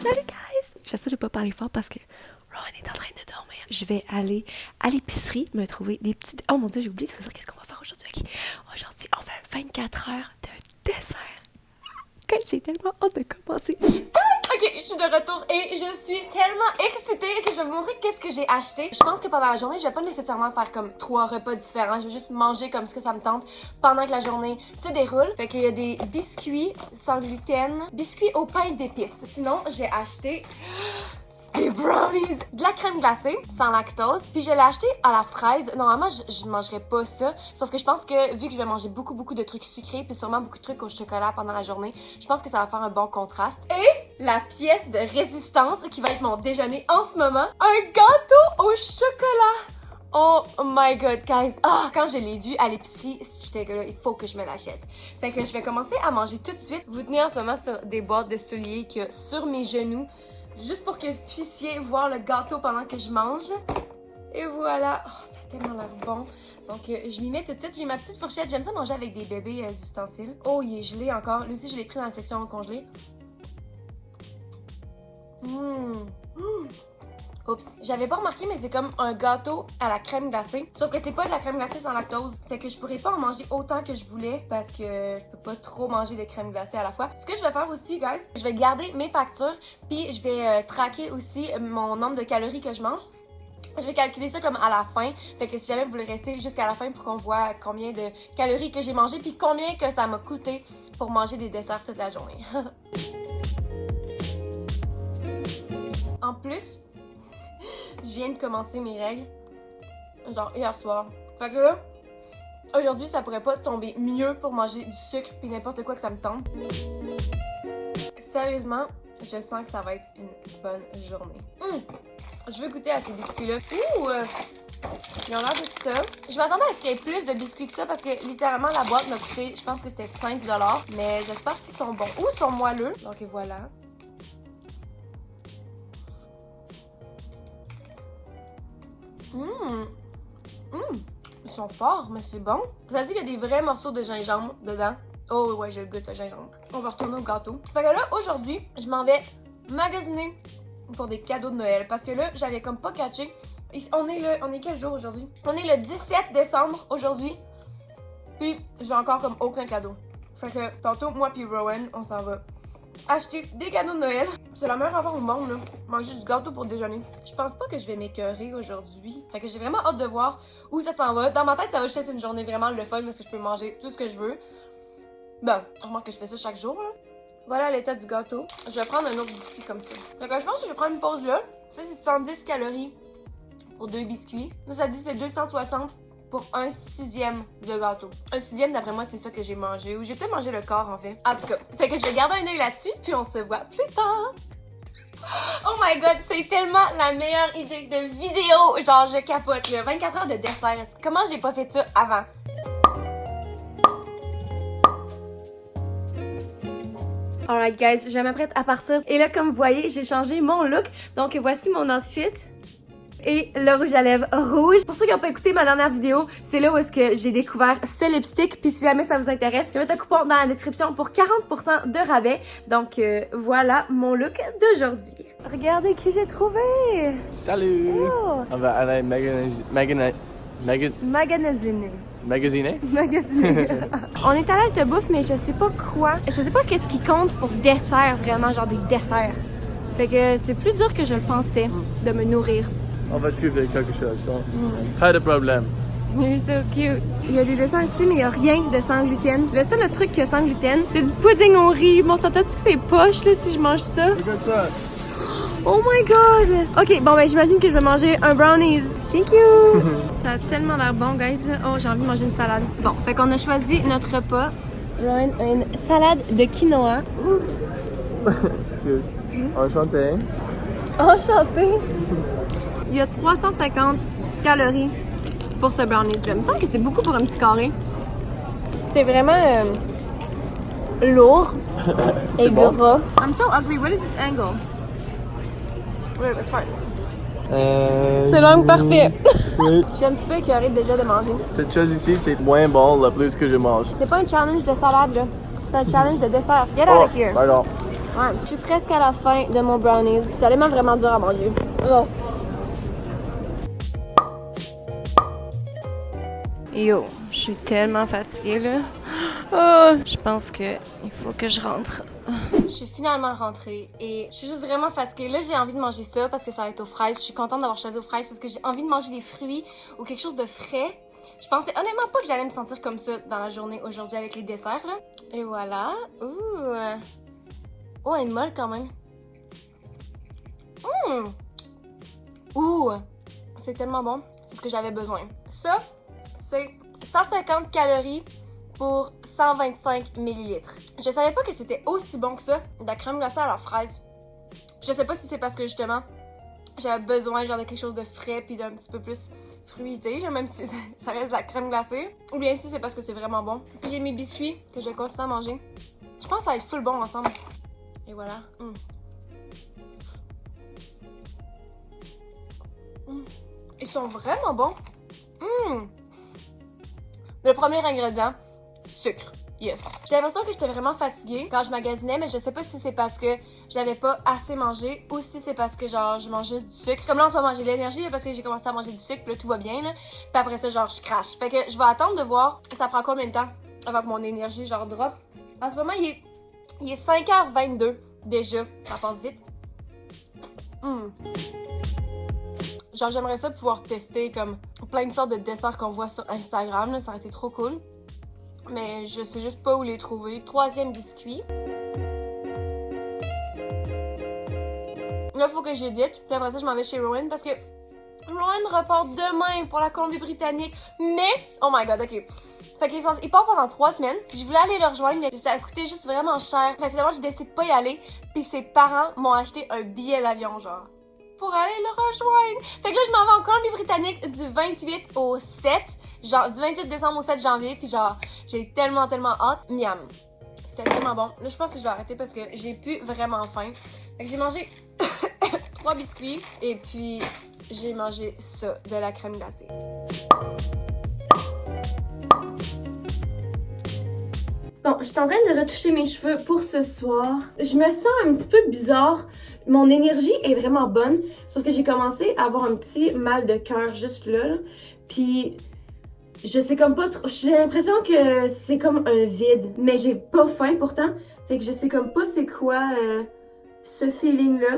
Salut guys! J'essaie de pas parler fort parce que Rowan est en train de dormir. Je vais aller à l'épicerie me trouver des petits... Oh mon dieu, j'ai oublié de vous dire qu'est-ce qu'on va faire aujourd'hui. Okay. Aujourd'hui, on fait 24 heures de dessert. J'ai tellement hâte de commencer. Ok, je suis de retour et je suis tellement excitée que je vais vous montrer qu'est-ce que j'ai acheté. Je pense que pendant la journée, je vais pas nécessairement faire comme 3 repas différents. Je vais juste manger comme ce que ça me tente pendant que la journée se déroule. Fait qu'il y a des biscuits sans gluten, biscuits au pain d'épices. Sinon, j'ai acheté des brownies, de la crème glacée sans lactose. Puis je l'ai acheté à la fraise. Normalement, je mangerais pas ça. Sauf que je pense que vu que je vais manger beaucoup de trucs sucrés puis sûrement beaucoup de trucs au chocolat pendant la journée, je pense que ça va faire un bon contraste. Et la pièce de résistance qui va être mon déjeuner en ce moment, un gâteau au chocolat. Oh my god, guys! Ah, quand je l'ai vu à l'épicerie, j'étais là, il faut que je me l'achète. Fait que je vais commencer à manger tout de suite. Vous tenez en ce moment sur des boîtes de souliers qu'il y a sur mes genoux. Juste pour que vous puissiez voir le gâteau pendant que je mange. Et voilà. Oh, ça a tellement l'air bon. Donc, je m'y mets tout de suite. J'ai ma petite fourchette. J'aime ça manger avec des bébés ustensiles. Oh, il est gelé encore. Lui aussi, je l'ai pris dans la section congelée. Oups. J'avais pas remarqué, mais c'est comme un gâteau à la crème glacée. Sauf que c'est pas de la crème glacée sans lactose. Fait que je pourrais pas en manger autant que je voulais parce que je peux pas trop manger de crème glacée à la fois. Ce que je vais faire aussi, guys, je vais garder mes factures puis je vais traquer aussi mon nombre de calories que je mange. Je vais calculer ça comme à la fin. Fait que si jamais vous voulez rester jusqu'à la fin pour qu'on voit combien de calories que j'ai mangé puis combien que ça m'a coûté pour manger des desserts toute la journée. En plus, je viens de commencer mes règles, genre hier soir. Fait que là, aujourd'hui, ça pourrait pas tomber mieux pour manger du sucre puis n'importe quoi que ça me tente. Sérieusement, je sens que ça va être une bonne journée. Je veux goûter à ces biscuits-là. Ils ont l'air de ça. Je m'attendais à ce qu'il y ait plus de biscuits que ça parce que littéralement la boîte m'a coûté, je pense que c'était 5$. Mais j'espère qu'ils sont bons. Ou ils sont moelleux. Donc voilà. Ils sont forts, mais c'est bon. Ça dit qu'il y a des vrais morceaux de gingembre dedans. Oh ouais, j'ai le goût de gingembre. On va retourner au gâteau. Fait que là, aujourd'hui, je m'en vais magasiner pour des cadeaux de Noël. Parce que là, j'avais comme pas catché. On est quel jour aujourd'hui? On est le 17 décembre aujourd'hui. Puis, j'ai encore comme aucun cadeau. Fait que tantôt, moi puis Rowan, on s'en va acheter des cadeaux de Noël. C'est la meilleure affaire au monde, là. Manger du gâteau pour déjeuner. Je pense pas que je vais m'écœurer aujourd'hui. Fait que j'ai vraiment hâte de voir où ça s'en va. Dans ma tête, ça va juste être une journée vraiment le fun parce que je peux manger tout ce que je veux. Bon, remarque que je fais ça chaque jour, là. Voilà l'état du gâteau. Je vais prendre un autre biscuit comme ça. Donc, je pense que je vais prendre une pause là. Ça, c'est 110 calories pour 2 biscuits. Là, ça dit que c'est 260 pour un 6e de gâteau. Un 6e, d'après moi, c'est ça que j'ai mangé. Ou j'ai peut-être mangé le quart, en fait. En tout cas, fait que je vais garder un œil là-dessus, puis on se voit plus tard. Oh my god, c'est tellement la meilleure idée de vidéo. Genre, je capote, là. 24 heures de dessert. Comment j'ai pas fait ça avant? Alright guys, je m'apprête à partir. Et là, comme vous voyez, j'ai changé mon look. Donc, voici mon outfit. Et le rouge à lèvres rouge. Pour ceux qui n'ont pas écouté ma dernière vidéo, c'est là où est-ce que j'ai découvert ce lipstick. Puis si jamais ça vous intéresse, je vais mettre un coupon dans la description pour 40% de rabais. Donc voilà mon look d'aujourd'hui. Regardez qui j'ai trouvé! Salut! Oh. On va aller magasiner. On est allé à te bouffe, mais je sais pas quoi. Je sais pas qu'est-ce qui compte pour dessert, vraiment, genre des desserts. Fait que c'est plus dur que je le pensais de me nourrir. On va trouver quelque chose, donc pas de problème. You're so cute. Il y a des desserts ici, mais il n'y a rien de sans gluten. Le seul truc qu'il y a sans gluten, c'est du pudding au riz. Bon, ça t'as-tu que c'est poche, là, si je mange ça? Regarde ça! Oh my god! Ok, bon, ben, j'imagine que je vais manger un brownies. Thank you! Ça a tellement l'air bon, guys. Oh, j'ai envie de manger une salade. Bon, fait qu'on a choisi notre repas. Rowan a une salade de quinoa. Excuse. Enchanté. Enchanté! Il y a 350 calories pour ce brownies-là. Il me semble que c'est beaucoup pour un petit carré. C'est vraiment lourd et bon? gras. I'm so ugly. What is this angle? Wait, it's fine. C'est l'angle parfait. Oui. Je suis un petit peu écœurée déjà de manger. Cette chose ici, c'est moins bon le plus que je mange. C'est pas un challenge de salade, là. C'est un challenge de dessert. Get out of here. Pardon. Ouais, je suis presque à la fin de mon brownies. C'est vraiment dur à manger. Oh. Yo, je suis tellement fatiguée là. Oh, je pense que il faut que je rentre. Je suis finalement rentrée et je suis juste vraiment fatiguée. Là, j'ai envie de manger ça parce que ça va être aux fraises. Je suis contente d'avoir choisi aux fraises parce que j'ai envie de manger des fruits ou quelque chose de frais. Je pensais honnêtement pas que j'allais me sentir comme ça dans la journée aujourd'hui avec les desserts là. Et voilà. Ouh. Oh, elle est molle quand même. Ouh. C'est tellement bon. C'est ce que j'avais besoin. Ça, c'est 150 calories pour 125 millilitres. Je savais pas que c'était aussi bon que ça, de la crème glacée à la fraise. Je sais pas si c'est parce que justement, j'avais besoin genre de quelque chose de frais puis d'un petit peu plus fruité, là, même si ça reste de la crème glacée. Ou bien si c'est parce que c'est vraiment bon. Puis j'ai mes biscuits que je vais continuer à manger. Je pense que ça va être full bon ensemble. Et voilà. Ils sont vraiment bons. Le premier ingrédient, sucre. Yes. J'ai l'impression que j'étais vraiment fatiguée quand je magasinais, mais je sais pas si c'est parce que j'avais pas assez mangé ou si c'est parce que genre je mange juste du sucre. Comme là en ce moment j'ai de l'énergie parce que j'ai commencé à manger du sucre, puis là tout va bien là. Puis après ça genre je crache. Fait que je vais attendre de voir ça prend combien de temps avant que mon énergie genre drop. En ce moment il est 5h22 déjà. Ça passe vite. Genre j'aimerais ça pouvoir tester comme plein de sortes de desserts qu'on voit sur Instagram là, ça aurait été trop cool. Mais je sais juste pas où les trouver. Troisième biscuit. Là, il faut que j'édite. Puis après ça, je m'en vais chez Rowan parce que Rowan repart demain pour la Colombie-Britannique. Mais, oh my god, ok. Fait qu'il part pendant 3 semaines. Puis je voulais aller le rejoindre, mais ça a coûté juste vraiment cher. Fait que finalement, j'ai décidé de pas y aller. Puis ses parents m'ont acheté un billet d'avion, genre, pour aller le rejoindre. Fait que là, je m'en vais en Colombie-Britannique du 28 au 7. Genre, du 28 décembre au 7 janvier, puis genre, j'ai tellement hâte. Miam. C'était tellement bon. Là, je pense que je vais arrêter parce que j'ai plus vraiment faim. Fait que j'ai mangé 3 biscuits, et puis j'ai mangé ça, de la crème glacée. Bon, j'étais en train de retoucher mes cheveux pour ce soir. Je me sens un petit peu bizarre. Mon énergie est vraiment bonne, sauf que j'ai commencé à avoir un petit mal de cœur juste là. Puis je sais comme pas trop. J'ai l'impression que c'est comme un vide, mais j'ai pas faim pourtant. Fait que je sais comme pas c'est quoi ce feeling-là.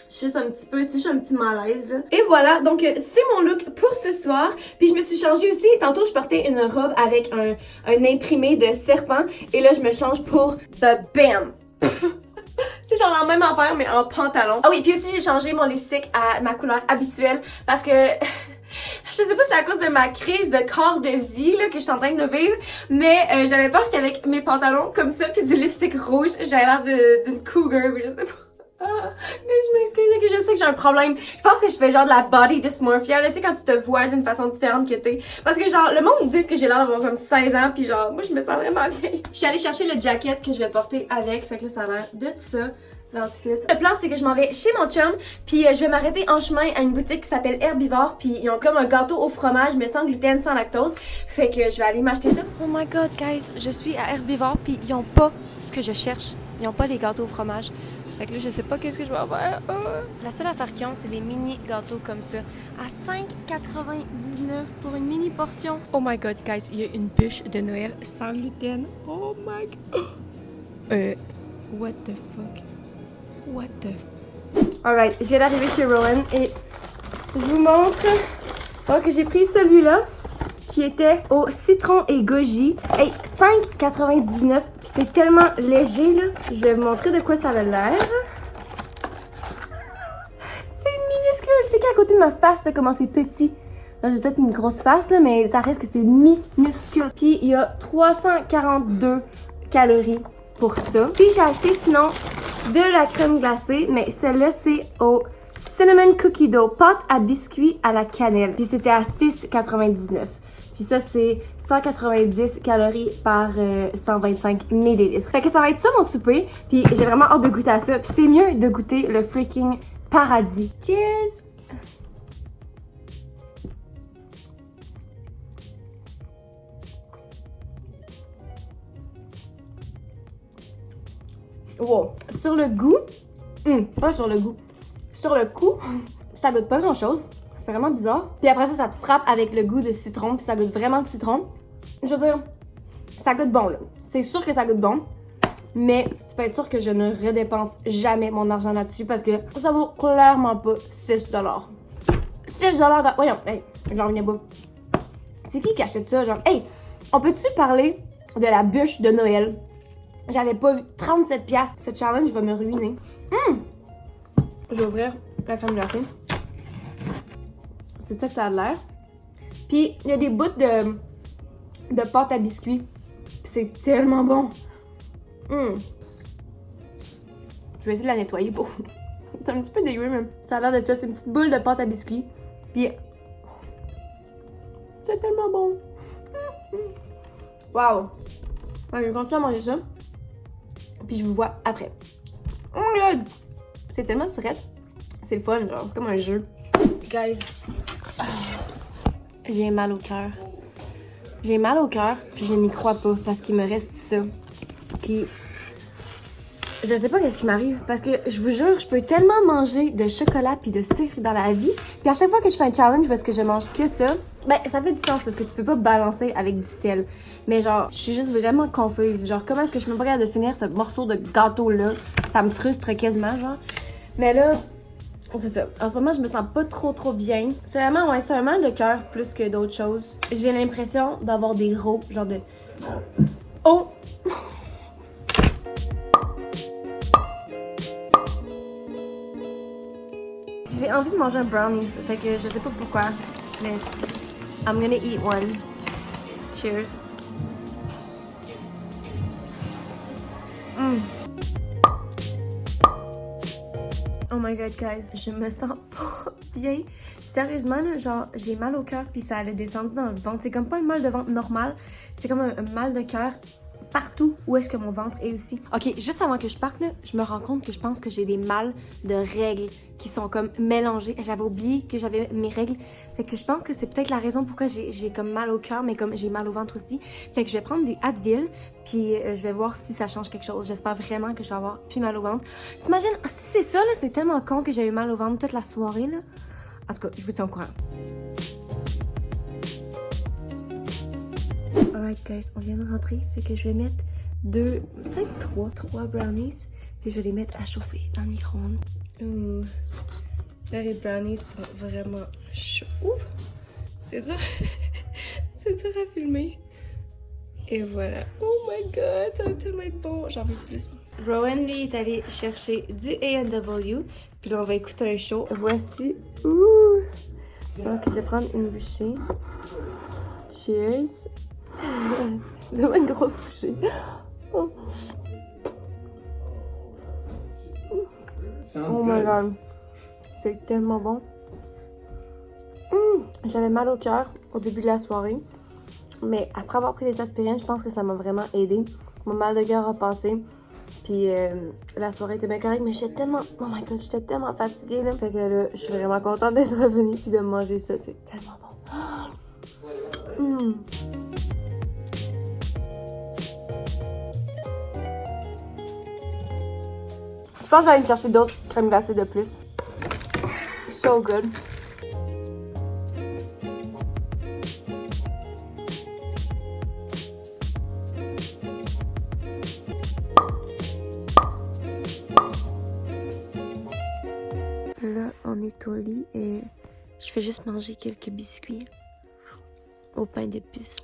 C'est juste un petit malaise là. Et voilà, donc c'est mon look pour ce soir. Puis je me suis changée aussi. Tantôt je portais une robe avec un imprimé de serpent. Et là je me change pour The Bam! C'est genre la même affaire mais en pantalon. Ah oui, puis aussi j'ai changé mon lipstick à ma couleur habituelle parce que je sais pas si c'est à cause de ma crise de corps de vie là, que je suis en train de vivre, mais j'avais peur qu'avec mes pantalons comme ça puis du lipstick rouge, j'avais l'air d'une cougar, je sais pas. Mais je m'excuse, que je sais que j'ai un problème. Je pense que je fais genre de la body dysmorphia, là, tu sais, quand tu te vois d'une façon différente que t'es. Parce que genre, le monde me dit que j'ai l'air d'avoir comme 16 ans, puis genre, moi je me sens vraiment vieille. Je suis allée chercher le jacket que je vais porter avec, fait que là ça a l'air de ça. L'outfit. Le plan, c'est que je m'en vais chez mon chum, puis je vais m'arrêter en chemin à une boutique qui s'appelle Herbivore, puis ils ont comme un gâteau au fromage, mais sans gluten, sans lactose. Fait que je vais aller m'acheter ça. Oh my god, guys, je suis à Herbivore, puis ils ont pas ce que je cherche. Ils ont pas les gâteaux au fromage. Fait que là, je sais pas qu'est-ce que je vais faire. La seule affaire qu'ils ont, c'est des mini gâteaux comme ça. À 5,99 pour une mini portion. Oh my god, guys, il y a une bûche de Noël sans gluten. Oh my god. What the fuck? What the f... Alright, je viens d'arriver chez Rowan et je vous montre que j'ai pris celui-là qui était au citron et goji. Hey, 5,99 puis c'est tellement léger là. Je vais vous montrer de quoi ça a l'air. C'est minuscule. Checkez à côté de ma face là, comment c'est petit. Là, j'ai peut-être une grosse face là, mais ça reste que c'est minuscule. Puis il y a 342 calories pour ça. Puis j'ai acheté sinon de la crème glacée, mais celle-là c'est au cinnamon cookie dough, pâte à biscuits à la cannelle. Puis c'était à 6,99. Puis ça c'est 190 calories par 125 millilitres. Fait que ça va être ça mon souper. Puis j'ai vraiment hâte de goûter à ça. Puis c'est mieux de goûter le freaking paradis. Cheers! Wow. Sur le goût, pas sur le goût, sur le coup, ça goûte pas grand chose. C'est vraiment bizarre. Puis après ça, ça te frappe avec le goût de citron, puis ça goûte vraiment le citron. Je veux dire, ça goûte bon là. C'est sûr que ça goûte bon. Mais tu peux être sûr que je ne redépense jamais mon argent là-dessus parce que ça vaut clairement pas 6$. 6$. Voyons, hey, j'en reviens pas. C'est qui achète ça? Genre, hey, on peut-tu parler de la bûche de Noël? J'avais pas vu 37$. Ce challenge va me ruiner. Je vais ouvrir la crème glacée. C'est ça que ça a l'air. Puis, il y a des bouts de pâte à biscuits. C'est tellement bon. Je vais essayer de la nettoyer pour vous. C'est un petit peu dégueu, mais ça a l'air de ça. C'est une petite boule de pâte à biscuits. Puis, c'est tellement bon. Wow. Je vais continuer à manger ça. Puis, je vous vois après. Oh my god! C'est tellement surette. C'est le fun, genre. C'est comme un jeu. Guys. J'ai mal au cœur. J'ai mal au cœur, puis je n'y crois pas parce qu'il me reste ça. Puis je sais pas qu'est-ce qui m'arrive parce que je vous jure, je peux tellement manger de chocolat puis de sucre dans la vie. Puis à chaque fois que je fais un challenge parce que je mange que ça, ben ça fait du sens parce que tu peux pas balancer avec du sel. Mais genre, je suis juste vraiment confuse. Genre, comment est-ce que je suis même pas capable de finir ce morceau de gâteau là? Ça me frustre quasiment, genre. Mais là, c'est ça. En ce moment, je me sens pas trop bien. C'est vraiment, ouais, c'est un mal de cœur plus que d'autres choses. J'ai l'impression d'avoir des rots, genre de... Oh! J'ai envie de manger un brownie, fait que je sais pas pourquoi, mais I'm gonna eat one. Cheers. Oh my god, guys, je me sens pas bien. Sérieusement, là, genre, j'ai mal au cœur puis ça allait descendu dans le ventre. C'est comme pas un mal de ventre normal, c'est comme un mal de cœur partout où est-ce que mon ventre est aussi. Ok, juste avant que je parte, là, je me rends compte que je pense que j'ai des mal de règles qui sont comme mélangés. J'avais oublié que j'avais mes règles. Fait que je pense que c'est peut-être la raison pourquoi j'ai comme mal au cœur, mais comme j'ai mal au ventre aussi. Fait que je vais prendre des Advil, puis je vais voir si ça change quelque chose. J'espère vraiment que je vais avoir plus mal au ventre. T'imagines, si c'est ça, là, c'est tellement con que j'ai eu mal au ventre toute la soirée, là. En tout cas, je vous tiens au courant. Alright guys, on vient de rentrer, fait que je vais mettre peut-être trois brownies, puis je vais les mettre à chauffer dans le micro-ondes. Là, les brownies sont vraiment chauds. Ouf! C'est dur. C'est dur à filmer. Et voilà. Oh my god, ça va tellement être bon. J'en veux plus. Rowan, lui, est allé chercher du A&W. Puis là, on va écouter un show. Voici. Ouh! Donc, je vais prendre une bouchée. Cheers! C'est vraiment une grosse bouchée. Oh, oh my god. C'est tellement bon. J'avais mal au cœur au début de la soirée. Mais après avoir pris des aspirines, je pense que ça m'a vraiment aidé. Mon mal de cœur a passé. Puis la soirée était bien correcte. Mais j'étais tellement... Oh my god, j'étais tellement fatiguée. Là. Fait que là, je suis vraiment contente d'être revenue puis de manger ça. C'est tellement bon. Je pense que je vais aller me chercher d'autres crèmes glacées de plus. So good. Là, on est au lit et je vais juste manger quelques biscuits au pain d'épices.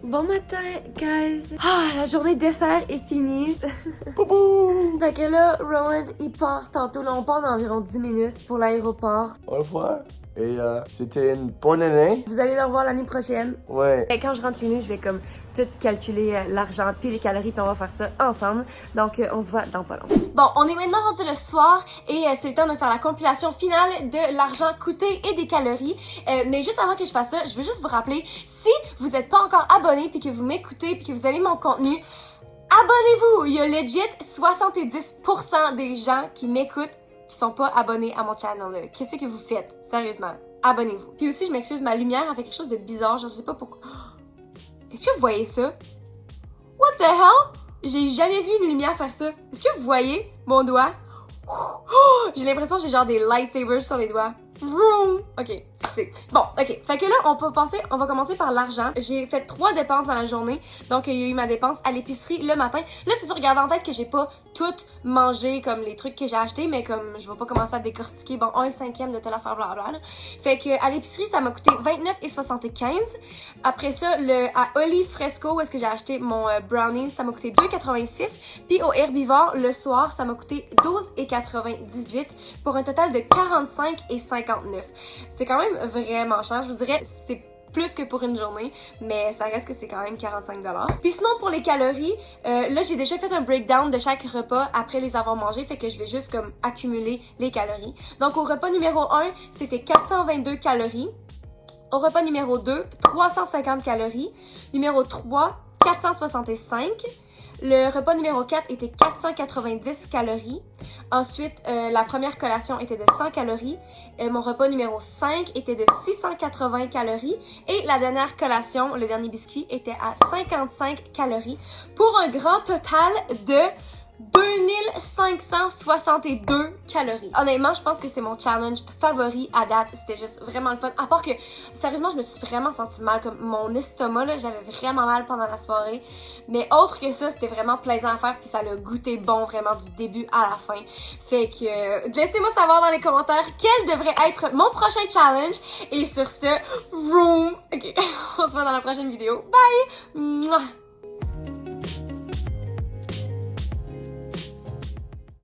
Bon matin, guys! Ah, la journée dessert est finie. Fait que là, Rowan, il part tantôt. Là, on part dans environ 10 minutes pour l'aéroport. Au revoir. Et c'était une bonne année. Vous allez le revoir l'année prochaine. Ouais. Et quand je rentre chez nous, je vais comme tout calculer l'argent puis les calories puis on va faire ça ensemble. Donc, on se voit dans pas long. Bon, on est maintenant rendu le soir et c'est le temps de faire la compilation finale de l'argent coûté et des calories. Mais juste avant que je fasse ça, je veux juste vous rappeler, si vous n'êtes pas encore abonné puis que vous m'écoutez puis que vous aimez mon contenu, abonnez-vous! Il y a legit 70% des gens qui m'écoutent qui sont pas abonnés à mon channel. Qu'est-ce que vous faites? Sérieusement. abonnez-vous. Puis aussi, je m'excuse, ma lumière a fait quelque chose de bizarre, je sais pas pourquoi. Est-ce que vous voyez ça? What the hell? J'ai jamais vu une lumière faire ça. Est-ce que vous voyez mon doigt? J'ai l'impression que j'ai genre des lightsabers sur les doigts. Vroom! Ok, c'est bon, ok. Fait que là, on va commencer par l'argent. J'ai fait 3 dépenses dans la journée. Donc, il y a eu ma dépense à l'épicerie le matin. Là, c'est sûr, regardez en tête que j'ai pas tout mangé comme les trucs que j'ai achetés, mais comme je vais pas commencer à décortiquer, bon, 1/5 de telle affaire, blablabla. Fait que à l'épicerie, ça m'a coûté 29,75. Après ça, à Oli Fresco, où est-ce que j'ai acheté mon brownie, ça m'a coûté 2,86. Puis au Herbivore, le soir, ça m'a coûté 12,98 pour un total de 45,59. C'est quand même vraiment cher, je vous dirais, c'est plus que pour une journée, mais ça reste que c'est quand même 45$. Puis sinon, pour les calories, là, j'ai déjà fait un breakdown de chaque repas après les avoir mangés, fait que je vais juste comme accumuler les calories. Donc, au repas numéro 1, c'était 422 calories. Au repas numéro 2, 350 calories. Numéro 3, 465. Le repas numéro 4 était 490 calories. Ensuite, la première collation était de 100 calories. Mon repas numéro 5 était de 680 calories. Et la dernière collation, le dernier biscuit, était à 55 calories pour un grand total de 2562 calories. Honnêtement, je pense que c'est mon challenge favori à date. C'était juste vraiment le fun. À part que, sérieusement, je me suis vraiment sentie mal. Comme mon estomac, là, j'avais vraiment mal pendant la soirée. Mais autre que ça, c'était vraiment plaisant à faire. Puis ça l'a goûté bon vraiment du début à la fin. Fait que, laissez-moi savoir dans les commentaires quel devrait être mon prochain challenge. Et sur ce, vroom! Ok, on se voit dans la prochaine vidéo. Bye! Mouah!